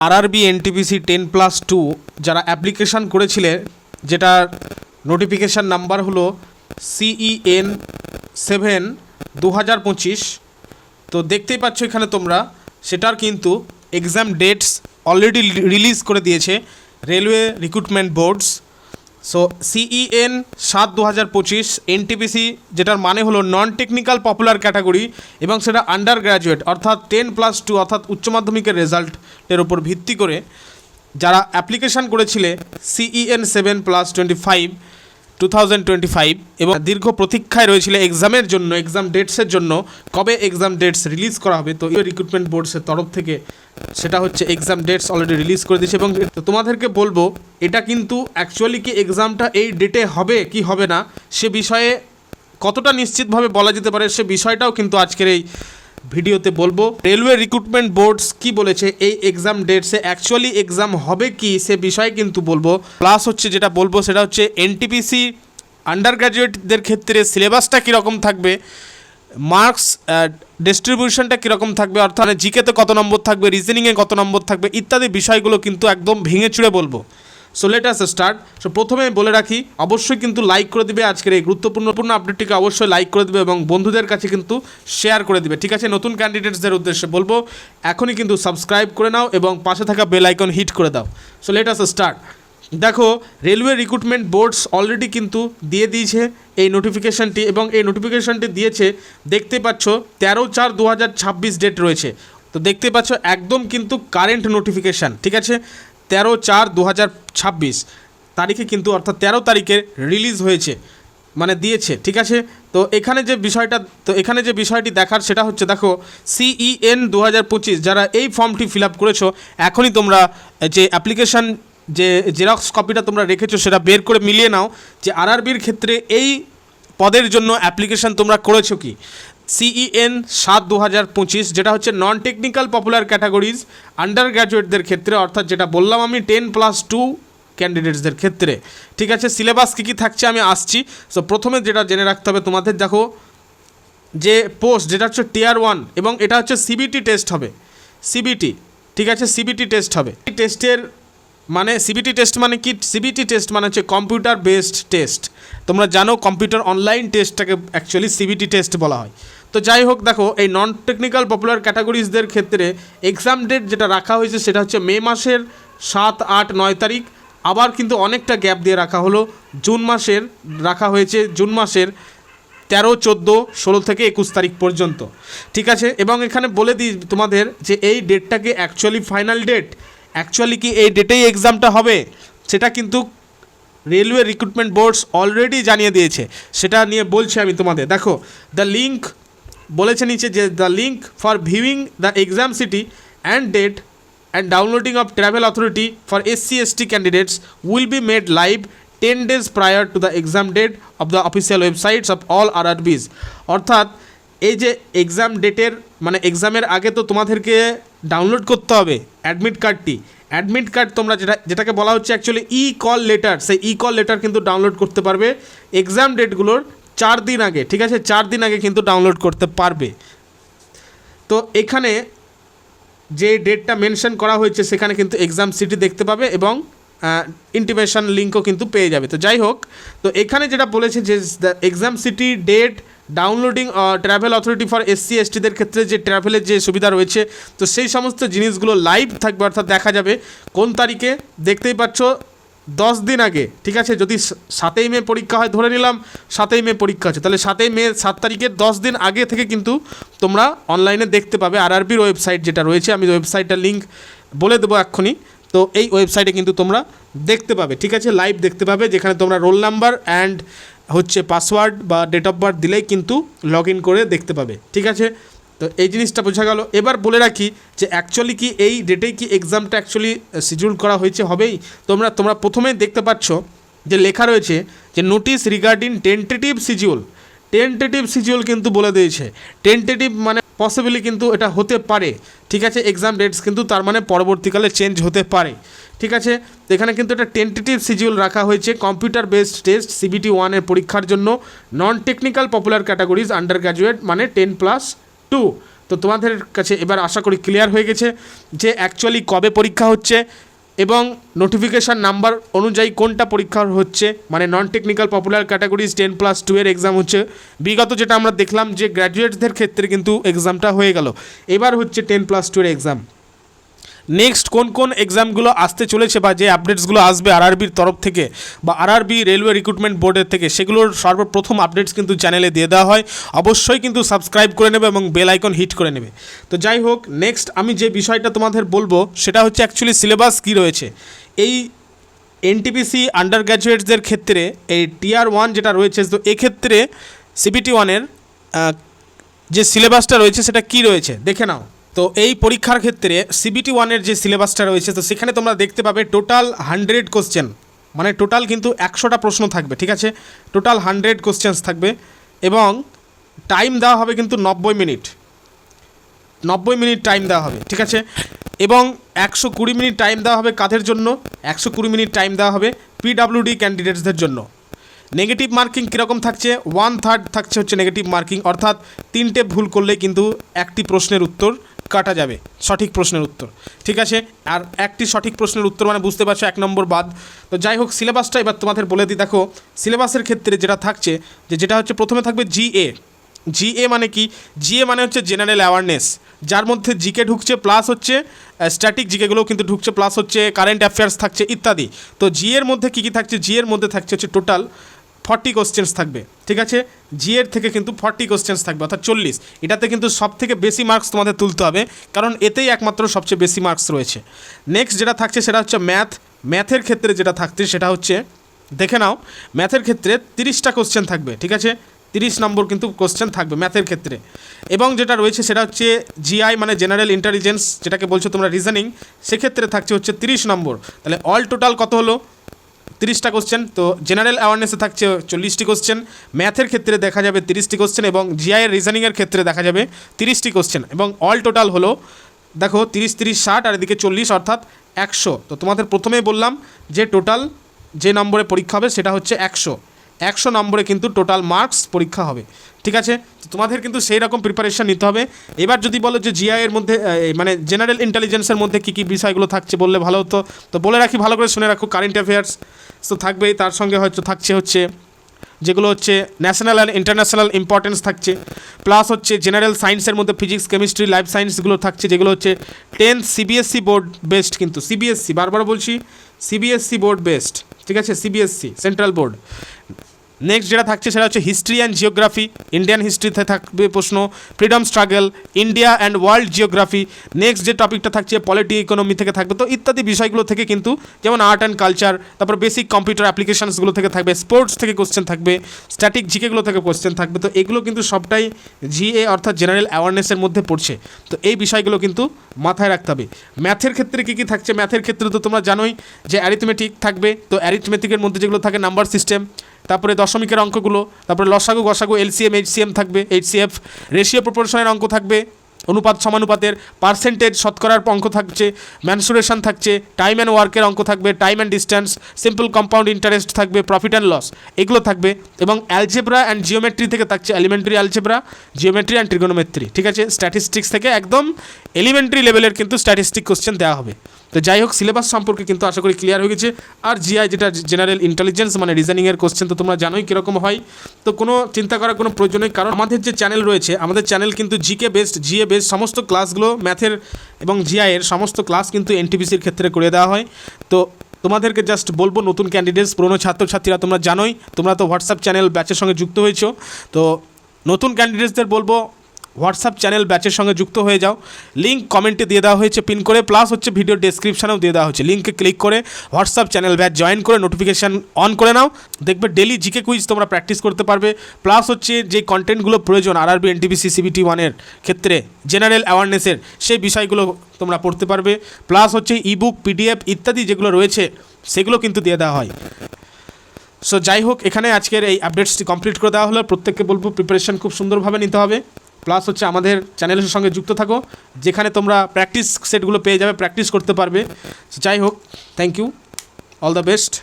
RRB NTPC 10+2 যারা application করেছিলেন, যেটার নোটিফিকেশান নাম্বার হলো CEN 7/2025। তো দেখতেই পাচ্ছ এখানে তোমরা, সেটার কিন্তু এক্সাম ডেটস অলরেডি রিলিজ করে দিয়েছে railway recruitment boards. So CEN 7/2025 NTPC, যেটার মানে হলো নন টেকনিক্যাল পপুলার ক্যাটাগরি, এবং সেটা আন্ডার গ্র্যাজুয়েট অর্থাৎ 10+2 অর্থাৎ উচ্চ মাধ্যমিকের রেজাল্টের উপর ভিত্তি করে যারা অ্যাপ্লিকেশান করেছিলে CEN 7+25 এবং দীর্ঘ প্রতীক্ষায় রয়েছিল এক্সামের জন্য, এক্সাম ডেটসের জন্য, কবে এক্সাম ডেটস রিলিজ করা হবে। তো এই রিক্রুটমেন্ট বোর্ডসের তরফ থেকে সেটা হচ্ছে এক্সাম ডেটস অলরেডি রিলিজ করে দিয়েছে। এবং তোমাদেরকে বলবো, এটা কিন্তু অ্যাকচুয়ালি কি এক্সামটা এই ডেটে হবে কি হবে না সে বিষয়ে কতটা নিশ্চিতভাবে বলা যেতে পারে সে বিষয়টাও কিন্তু আজকের এই ভিডিওতে বলবো। রেলওয়ে রিক্রুটমেন্ট বোর্ডস কি বলেছে এই এক্সাম ডেটসে অ্যাকচুয়ালি এক্সাম হবে কি সে বিষয়ে কিন্তু বলবো। প্লাস হচ্ছে যেটা বলবো সেটা হচ্ছে এনটিপিসি আন্ডার গ্র্যাজুয়েটদের ক্ষেত্রে সিলেবাসটা কীরকম থাকবে, মার্কস ডিস্ট্রিবিউশনটা কীরকম থাকবে, অর্থাৎ জিকেতে কত নম্বর থাকবে, রিজনিংয়ে কত নম্বর থাকবে ইত্যাদি বিষয়গুলো কিন্তু একদম ভেঙে চুড়ে বলবো। So let us start. So প্রথমে বলে রাখি, অবশ্যই কিন্তু লাইক করে দিবে, আজকের এই গুরুত্বপূর্ণ আপডেটটিকে অবশ্যই লাইক করে দিবে এবং বন্ধুদের কাছে কিন্তু শেয়ার করে দিবে, ঠিক আছে। নতুন ক্যান্ডিডেটসদের উদ্দেশ্যে বলবো, এখনই কিন্তু সাবস্ক্রাইব করে নাও এবং পাশে থাকা বেল আইকন হিট করে দাও। So let us start. দেখো, রেলওয়ে রিক্রুটমেন্ট বোর্ডস অলরেডি কিন্তু দিয়ে দিয়েছে এই নোটিফিকেশানটি, এবং এই নোটিফিকেশানটি দিয়েছে দেখতে পাচ্ছ 13/4/2026 ডেট রয়েছে। তো দেখতে পাচ্ছ একদম কিন্তু কারেন্ট নোটিফিকেশান, ঠিক আছে। 13/4/2026 তারিখে কিন্তু, অর্থাৎ 13 তারিখে রিলিজ হয়েছে, মানে দিয়েছে, ঠিক আছে। তো এখানে যে বিষয়টি দেখার সেটা হচ্ছে, দেখো CEN 2025 যারা এই ফর্মটি ফিল আপ করেছো, এখনই তোমরা যে অ্যাপ্লিকেশান যে জেরক্স কপিটা তোমরা রেখেছো সেটা বের করে মিলিয়ে নাও যে আরআরবির ক্ষেত্রে এই পদের জন্য অ্যাপ্লিকেশান তোমরা করেছো কি। CEN 7/2025 যেটা হচ্ছে non technical popular categories under গ্র্যাজুয়েটদের ক্ষেত্রে, অর্থাৎ যেটা বললাম আমি 10+2 ক্যান্ডিডেটসদের ক্ষেত্রে, ঠিক আছে। সিলেবাস কী থাকছে আমি আসছি। সো প্রথমে যেটা জেনে রাখতে হবে তোমাদের, দেখো যে পোস্ট যেটা হচ্ছে টিয়ার 1 এবং এটা হচ্ছে CBT টেস্ট হবে, CBT, ঠিক আছে। CBT টেস্ট হবে। এই টেস্টের মানে CBT টেস্ট মানে কি? CBT টেস্ট মানে হচ্ছে কম্পিউটার বেসড টেস্ট। তোমরা জানো কম্পিউটার অনলাইন টেস্টটাকে অ্যাকচুয়ালি CBT টেস্ট বলা হয়। তো যাই হোক, দেখো এই নন টেকনিক্যাল পপুলার ক্যাটাগরিজদের ক্ষেত্রে এক্সাম ডেট যেটা রাখা হয়েছে সেটা হচ্ছে মে মাসের 7, 8, 9 তারিখ। আবার কিন্তু অনেকটা গ্যাপ দিয়ে রাখা হলো, জুন মাসের রাখা হয়েছে, জুন মাসের 13, 14, 16 থেকে 21 তারিখ পর্যন্ত, ঠিক আছে। এবং এখানে বলে দিই তোমাদের যে এই ডেটটাকে অ্যাকচুয়ালি ফাইনাল ডেট, অ্যাকচুয়ালি কি এই ডেটেই এক্সামটা হবে সেটা কিন্তু রেলওয়ে রিক্রুটমেন্ট বোর্ডস অলরেডি জানিয়ে দিয়েছে। সেটা নিয়ে বলছি আমি তোমাদের। দেখো, দ্য লিঙ্ক বলেছে নিচে যে the link for viewing the exam city and date and downloading of travel authority for SC/ST candidates will be made live 10 days prior to the exam date of the official websites of all RRBs। অর্থাৎ এই যে exam ডেটের মানে এক্সামের আগে তো তোমাদেরকে download করতে হবে অ্যাডমিট কার্ডটি। অ্যাডমিট কার্ড তোমরা যেটাকে বলা হচ্ছে অ্যাকচুয়ালি কল লেটার, সেই কল লেটার কিন্তু ডাউনলোড করতে পারবে এক্সাম ডেটগুলোর 4 দিন আগে, ঠিক আছে। 4 দিন আগে কিন্তু ডাউনলোড করতে পারবে। তো এখানে যে ডেটটা মেনশন করা হয়েছে সেখানে কিন্তু এক্সাম সিটি দেখতে পাবে এবং ইন্টিমেশন লিঙ্কও কিন্তু পেয়ে যাবে। তো যাই হোক, তো এখানে যেটা বলেছে যে the exam city date downloading travel authority for SC/STদের ক্ষেত্রে যে ট্রাভেলের যে সুবিধা রয়েছে, তো সেই সমস্ত জিনিসগুলো লাইভ থাকবে, অর্থাৎ দেখা যাবে কোন তারিখে। দেখতেই পাচ্ছ 10 দিন আগে, ঠিক আছে। যদি 7ই মে পরীক্ষা হয়, ধরে নিলাম 7ই মে পরীক্ষা আছে, তাহলে 7ই মে 7 তারিখের 10 দিন আগে থেকে কিন্তু তোমরা অনলাইনে দেখতে পাবে। আরআরবির ওয়েবসাইট যেটা রয়েছে, আমি ওয়েবসাইটটার লিঙ্ক বলে দেবো এক্ষুনি। তো এই ওয়েবসাইটে কিন্তু তোমরা দেখতে পাবে, ঠিক আছে, লাইভ দেখতে পাবে, যেখানে তোমরা রোল নাম্বার অ্যান্ড হচ্ছে পাসওয়ার্ড বা ডেট অফ বার্থ দিলেই কিন্তু লগ ইন করে দেখতে পাবে, ঠিক আছে। তো এই জিনিসটা বোঝা গেল। এবার বলে রাখি যে অ্যাকচুয়ালি কি এই ডেটেই কি এক্সামটা অ্যাকচুয়ালি শিডিউল করা হয়েছে, হবেই। তোমরা প্রথমেই দেখতে পাচ্ছ যে লেখা রয়েছে যে নোটিশ রিগার্ডিং টেন্টেটিভ শিডিউল কিন্তু বলে দিয়েছে। টেন্টেটিভ মানে পসিবলি কিন্তু এটা হতে পারে, ঠিক আছে। এক্সাম ডেটস কিন্তু তার মানে পরবর্তীকালে চেঞ্জ হতে পারে, ঠিক আছে। তো এখানে কিন্তু একটা টেন্টেটিভ শিডিউল রাখা হয়েছে কম্পিউটার বেসড টেস্ট CBT 1 পরীক্ষার জন্য নন technical popular categories under graduate মানে 10+2। তো তোমাদের কাছে এবার আশা করি ক্লিয়ার হয়ে গেছে যে অ্যাকচুয়ালি কবে পরীক্ষা হচ্ছে এবং নোটিফিকেশান নাম্বার অনুযায়ী কোনটা পরীক্ষা হচ্ছে, মানে নন টেকনিক্যাল পপুলার ক্যাটাগরিজ 10+2 এর এক্সাম হচ্ছে। বিগত যেটা আমরা দেখলাম যে গ্র্যাজুয়েটসদের ক্ষেত্রে কিন্তু এক্সামটা হয়ে গেল, এবার হচ্ছে 10+2 এর এক্সাম। নেক্সট কোন কোন এক্সামগুলো আসতে চলেছে বা যে আপডেটসগুলো আসবে আরআরবির তরফ থেকে বা আরআরবি রেলওয়ে রিক্রুটমেন্ট বোর্ডের থেকে, সেগুলোর সর্বপ্রথম আপডেটস কিন্তু চ্যানেলে দিয়ে দেওয়া হয়। অবশ্যই কিন্তু সাবস্ক্রাইব করে নেবে এবং বেল আইকন হিট করে নেবে। তো যাই হোক, নেক্সট আমি যে বিষয়টা তোমাদের বলবো সেটা হচ্ছে অ্যাকচুয়ালি সিলেবাস কী রয়েছে এই এনটিপিসি আন্ডার গ্র্যাজুয়েটসদের ক্ষেত্রে। এই টিয়ার 1 যেটা রয়েছে, তো এক্ষেত্রে সিবিটি 1-এর যে সিলেবাসটা রয়েছে সেটা কী রয়েছে দেখে নাও। তো এই পরীক্ষার ক্ষেত্রে সিবিটি 1-এর যে সিলেবাসটা রয়েছে, তো সেখানে তোমরা দেখতে পাবে টোটাল 100 কোশ্চেন, মানে টোটাল কিন্তু 100টা প্রশ্ন থাকবে, ঠিক আছে। টোটাল 100 কোশ্চেন্স থাকবে এবং টাইম দেওয়া হবে কিন্তু 90 মিনিট, 90 মিনিট টাইম দেওয়া হবে, ঠিক আছে। এবং 120 মিনিট টাইম দেওয়া হবে কাদের জন্য? 120 মিনিট টাইম দেওয়া হবে পিডাব্লিউডি ক্যান্ডিডেটসদের জন্য। নেগেটিভ মার্কিং কীরকম থাকছে? 1/3 থাকছে হচ্ছে নেগেটিভ মার্কিং, অর্থাৎ 3টে ভুল করলে কিন্তু একটি প্রশ্নের উত্তর কাটা যাবে, সঠিক প্রশ্নের উত্তর, ঠিক আছে। আর একটি সঠিক প্রশ্নের উত্তর মানে বুঝতে পারছো 1 নম্বর বাদ। তো যাই হোক, সিলেবাসটা এবার তোমাদের বলে দিই। দেখো সিলেবাসের ক্ষেত্রে যেটা থাকছে যেটা হচ্ছে প্রথমে থাকবে জিএ। জিএ মানে কি? জিএ মানে হচ্ছে জেনারেল অ্যাওয়ারনেস, যার মধ্যে জিকে ঢুকছে প্লাস হচ্ছে স্ট্যাটিক জিকেগুলোও কিন্তু ঢুকছে, প্লাস হচ্ছে কারেন্ট অ্যাফেয়ার্স থাকছে ইত্যাদি। তো জিএর মধ্যে কী কী থাকছে? জিএর মধ্যে থাকছে হচ্ছে টোটাল 40 কোশ্চেন্স থাকবে, ঠিক আছে। জিএর থেকে কিন্তু 40 কোশ্চেন্স থাকবে, অর্থাৎ 40। এটাতে কিন্তু সব থেকে বেশি মার্কস তোমাদের তুলতে হবে, কারণ এতেই একমাত্র সবচেয়ে বেশি মার্কস রয়েছে। নেক্সট যেটা থাকছে সেটা হচ্ছে ম্যাথের ক্ষেত্রে যেটা থাকছে সেটা হচ্ছে দেখে নাও। ম্যাথের ক্ষেত্রে 30টা কোশ্চেন থাকবে, ঠিক আছে। 30 নম্বর কিন্তু কোশ্চেন থাকবে ম্যাথের ক্ষেত্রে। এবং যেটা রয়েছে সেটা হচ্ছে জিআই মানে জেনারেল ইন্টেলিজেন্স, যেটাকে বলছো তোমরা রিজনিং, সেক্ষেত্রে থাকছে হচ্ছে 30 নম্বর। তাহলে অল টোটাল কত হলো? 30টা কোশ্চেন। তো জেনারেল অ্যাওয়ারনেসে থাকছে 40টি কোশ্চেন, ম্যাথের ক্ষেত্রে দেখা যাবে 30টি কোশ্চেন এবং জিআই এর রিজনিংয়ের ক্ষেত্রে দেখা যাবে 30টি কোশ্চেন। এবং অল টোটাল হলো দেখো 30, 30, 60 আর এদিকে 40, অর্থাৎ 100। তো তোমাদের প্রথমেই বললাম যে টোটাল যে নম্বরে পরীক্ষা হবে সেটা হচ্ছে 100 নম্বরে কিন্তু টোটাল মার্কস পরীক্ষা হবে, ঠিক আছে। তো তোমাদের কিন্তু সেই রকম প্রিপারেশান নিতে হবে। এবার যদি বলো যে জিআই এর মধ্যে মানে জেনারেল ইন্টেলিজেন্সের মধ্যে কী কী বিষয়গুলো থাকছে বললে ভালো হতো, তো বলে রাখি, ভালো করে শুনে রাখো। কারেন্ট অ্যাফেয়ার্স তো থাকবেই, তার সঙ্গে হয়তো থাকছে হচ্ছে যেগুলো হচ্ছে ন্যাশনাল অ্যান্ড ইন্টারন্যাশনাল ইম্পর্টেন্স থাকছে, প্লাস হচ্ছে জেনারেল সায়েন্সের মধ্যে ফিজিক্স, কেমিস্ট্রি, লাইফ সায়েন্সগুলো থাকছে, যেগুলো হচ্ছে 10th সিবিএসসি বোর্ড বেসড, কিন্তু সিবিএসসি বারবার বলছি সিবিএসসি বোর্ড বেসড, ঠিক আছে, সিবিএসসি সেন্ট্রাল বোর্ড। নেক্সট যেটা থাকছে সেটা হচ্ছে হিস্ট্রি অ্যান্ড জিওগ্রাফি, ইন্ডিয়ান হিস্ট্রিতে থাকবে প্রশ্ন, freedom struggle, India and world geography. Next যে টপিকটা থাকছে পলিটি ইকোনমি থেকে থাকবে, তো ইত্যাদি বিষয়গুলো থেকে কিন্তু, যেমন আর্ট অ্যান্ড কালচার, তারপর বেসিক কম্পিউটার অ্যাপ্লিকেশনসগুলো থেকে থাকবে, স্পোর্টস থেকে কোশ্চেন থাকবে, স্ট্যাটিক জিকেগুলো থেকে কোশ্চেন থাকবে। তো এগুলো কিন্তু সবটাই জিএ অর্থাৎ জেনারেল অ্যাওয়ারনেসের মধ্যে পড়ছে। তো এই বিষয়গুলো কিন্তু মাথায় রাখতে হবে। ম্যাথের ক্ষেত্রে কী কী থাকছে? ম্যাথের ক্ষেত্রে তো তোমরা জানোই যে অ্যারিথমেটিক থাকবে, তো অ্যারিথমেটিকের মধ্যে যেগুলো থাকে নাম্বার সিস্টেম, তারপরে দশমিকের অঙ্কগুলো, তারপরে লসাগু গসাগু, এলসিএম এইচসিএম থাকবে, এইচসিএফ, রেশিও প্রপোর্শনের অঙ্ক থাকবে, অনুপাত সমানুপাতের, পার্সেন্টেজ শতকরার অঙ্ক থাকছে, ম্যানসুরেশন থাকছে, টাইম অ্যান্ড ওয়ার্কের অঙ্ক থাকবে, time and distance, simple compound interest থাকবে, প্রফিট অ্যান্ড লস, এগুলো থাকবে। এবং অ্যালজেব্রা অ্যান্ড জিওমেট্রি থেকে থাকছে elementary algebra, geometry and trigonometry, ঠিক আছে। স্ট্যাটিস্টিক্স থেকে একদম এলিমেন্টারি লেভেলের কিন্তু স্ট্যাটিস্টিক কোশ্চেন দেওয়া হবে। তো যাই হোক, সিলেবাস সম্পর্কে কিন্তু আশা করি ক্লিয়ার হয়ে গেছে। আর জিআই যেটা জেনারেল ইন্টেলিজেন্স মানে রিজনিংয়ের কোশ্চেন, তো তোমরা জানোই কীরকম হয়। তো কোনো চিন্তা করার কোনো প্রয়োজন নেই, কারণ আমাদের যে চ্যানেল রয়েছে, আমাদের চ্যানেল কিন্তু জিকে বেসড, জিএ বেসড সমস্ত ক্লাসগুলো, ম্যাথের এবং জিআইয়ের সমস্ত ক্লাস কিন্তু এনটিপিসির ক্ষেত্রে করে দেওয়া হয়। তো তোমাদেরকে জাস্ট বলবো, নতুন ক্যান্ডিডেটস, পুরনো ছাত্রছাত্রীরা তোমরা জানোই, তোমরা তো হোয়াটসঅ্যাপ চ্যানেল ব্যাচের সঙ্গে যুক্ত হয়েছো। তো নতুন ক্যান্ডিডেটসদের বলবো হোয়াটসঅ্যাপ চ্যানেল ব্যাচের সঙ্গে যুক্ত হয়ে যাও। লিঙ্ক কমেন্টে দিয়ে দেওয়া হয়েছে পিন করে, প্লাস হচ্ছে ভিডিও ডেসক্রিপশানেও দিয়ে দেওয়া হচ্ছে। লিঙ্কে ক্লিক করে হোয়াটসঅ্যাপ চ্যানেল ব্যাচ জয়েন করে নোটিফিকেশান অন করে নাও, দেখবে ডেলি জিকে কুইজ তোমরা প্র্যাকটিস করতে পারবে। প্লাস হচ্ছে যে কন্টেন্টগুলো প্রয়োজন আরআরবি এনটিপিসি সিবিটি 1-এর ক্ষেত্রে জেনারেল অ্যাওয়ারনেসের, সেই বিষয়গুলো তোমরা পড়তে পারবে। প্লাস হচ্ছে ইবুক, পিডিএফ ইত্যাদি যেগুলো রয়েছে সেগুলো কিন্তু দিয়ে দেওয়া হয়। সো যাই হোক, এখানে আজকের এই আপডেটসটি কমপ্লিট করে দেওয়া হলো। প্রত্যেককে বলবো প্রিপারেশন খুব সুন্দরভাবে নিতে হবে। প্লাস হচ্ছে আমাদের চ্যানেলের সঙ্গে যুক্ত থাকো, যেখানে তোমরা প্র্যাকটিস সেটগুলো পেয়ে যাবে, প্র্যাকটিস করতে পারবে। যাই হোক, thank you, all the best.